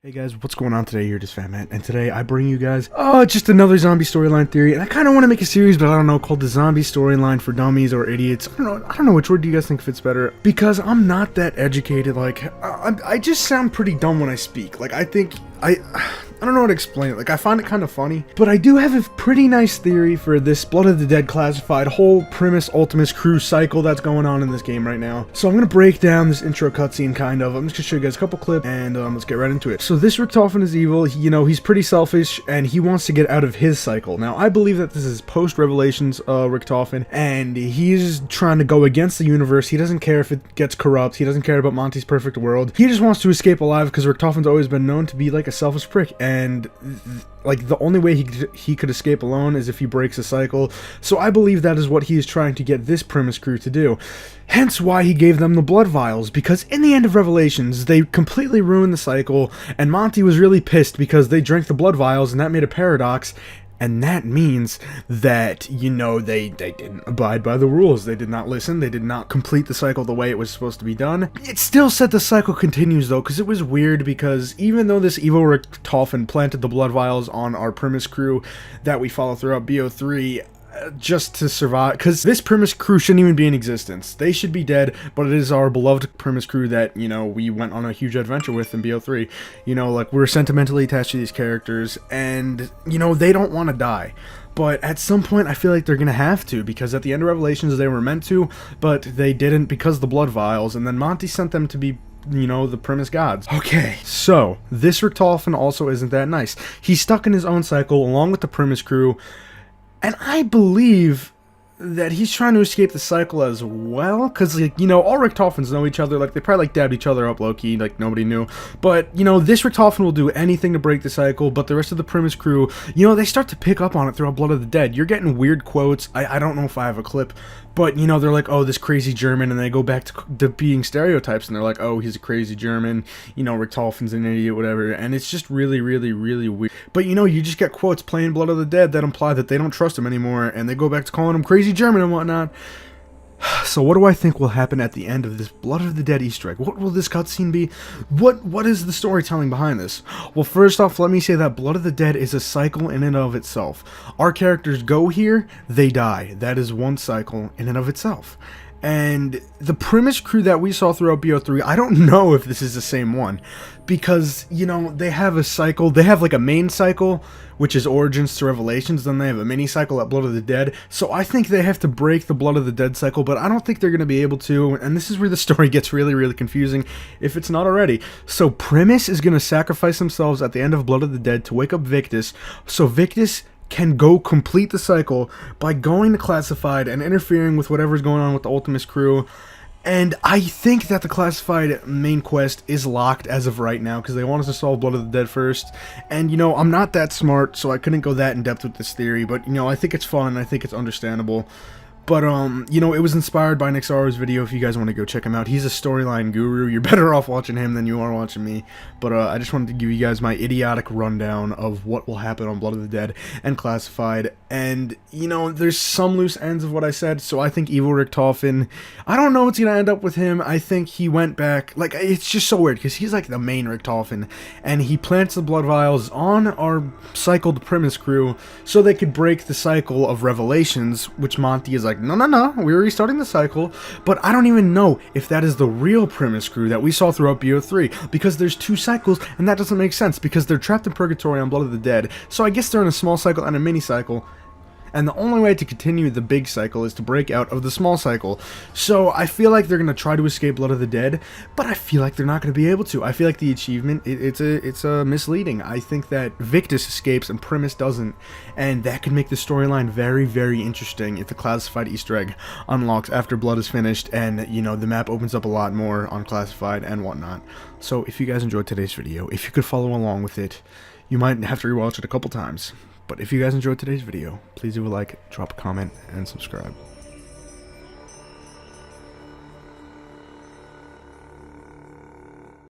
Hey guys, what's going on today? Here it is Fat Matt, and today I bring you guys, just another zombie storyline theory, and I kind of want to make a series, but I don't know, called the zombie storyline for dummies or idiots. I don't know which word do you guys think fits better, because I'm not that educated. Like, I just sound pretty dumb when I speak. Like, I don't know how to explain it. Like, I find it kind of funny, but I do have a pretty nice theory for this Blood of the Dead classified whole premise Ultimus crew cycle that's going on in this game right now. So I'm going to break down this intro cutscene, kind of. I'm just going to show you guys a couple clips, and let's get right into it. So this Richtofen is evil. He's pretty selfish, and he wants to get out of his cycle. Now, I believe that this is post-Revelations Richtofen, and he's trying to go against the universe. He doesn't care if it gets corrupt. He doesn't care about Monty's perfect world. He just wants to escape alive, because Richtofen's always been known to be like a selfish prick, and like the only way he could escape alone is if he breaks a cycle. So I believe that is what he is trying to get this premise crew to do. Hence why he gave them the blood vials, because in the end of Revelations, they completely ruined the cycle, and Monty was really pissed because they drank the blood vials, and that made a paradox. And that means that, they didn't abide by the rules. They did not listen. They did not complete the cycle the way it was supposed to be done. It still said the cycle continues, though, because it was weird, because even though this evil Richtofen planted the blood vials on our premise crew that we follow throughout BO3, just to survive, because this premise crew shouldn't even be in existence. They should be dead, but it is our beloved premise crew that, we went on a huge adventure with in BO3. Like, we're sentimentally attached to these characters, and, they don't want to die. But at some point, I feel like they're going to have to, because at the end of Revelations, they were meant to, but they didn't because of the blood vials, and then Monty sent them to be the premise gods. Okay, so this Richtofen also isn't that nice. He's stuck in his own cycle along with the premise crew, and I believe that he's trying to escape the cycle as well, because, all Richtofens know each other. Like, they probably, dabbed each other up low-key, like, nobody knew. But, this Richtofen will do anything to break the cycle, but the rest of the premise crew, they start to pick up on it throughout Blood of the Dead. You're getting weird quotes. I don't know if I have a clip, but, they're like, oh, this crazy German, and they go back to being stereotypes, and they're like, oh, he's a crazy German, Richtofen's an idiot, whatever, and it's just really, really, really weird. But, you just get quotes playing Blood of the Dead that imply that they don't trust him anymore, and they go back to calling him crazy German and whatnot. So what do I think will happen at the end of this Blood of the Dead Easter egg? What will this cutscene be? What is the storytelling behind this? Well, first off, let me say that Blood of the Dead is a cycle in and of itself. Our characters go here, they die. That is one cycle in and of itself. And the premise crew that we saw throughout BO3, I don't know if this is the same one, because, they have a cycle. They have, like, a main cycle, which is Origins to Revelations, then they have a mini cycle at Blood of the Dead. So I think they have to break the Blood of the Dead cycle, but I don't think they're going to be able to, and this is where the story gets really, really confusing, if it's not already. So Premise is going to sacrifice themselves at the end of Blood of the Dead to wake up Victus, so Victus can go complete the cycle by going to Classified and interfering with whatever's going on with the Ultimus crew. And I think that the Classified main quest is locked as of right now, because they want us to solve Blood of the Dead first. And, I'm not that smart, so I couldn't go that in depth with this theory, but, I think it's fun, I think it's understandable. But, it was inspired by Nixaro's video. If you guys want to go check him out, he's a storyline guru. You're better off watching him than you are watching me. But, I just wanted to give you guys my idiotic rundown of what will happen on Blood of the Dead and Classified. And, there's some loose ends of what I said, so I think Evil Richtofen, I don't know what's going to end up with him. I think he went back, like, it's just so weird, because he's, like, the main Richtofen, and he plants the blood vials on our cycled premise crew so they could break the cycle of Revelations, which Monty is like, no, we're restarting the cycle. But I don't even know if that is the real premise crew that we saw throughout BO3, because there's two cycles, and that doesn't make sense, because they're trapped in Purgatory on Blood of the Dead, so I guess they're in a small cycle and a mini cycle. And the only way to continue the big cycle is to break out of the small cycle. So I feel like they're going to try to escape Blood of the Dead, but I feel like they're not going to be able to. I feel like the achievement, it's a misleading. I think that Victus escapes and Premise doesn't, and that could make the storyline very, very interesting if the Classified Easter egg unlocks after Blood is finished, and, the map opens up a lot more on Classified and whatnot. So if you guys enjoyed today's video, if you could follow along with it, you might have to rewatch it a couple times. But if you guys enjoyed today's video, please leave a like, drop a comment, and subscribe.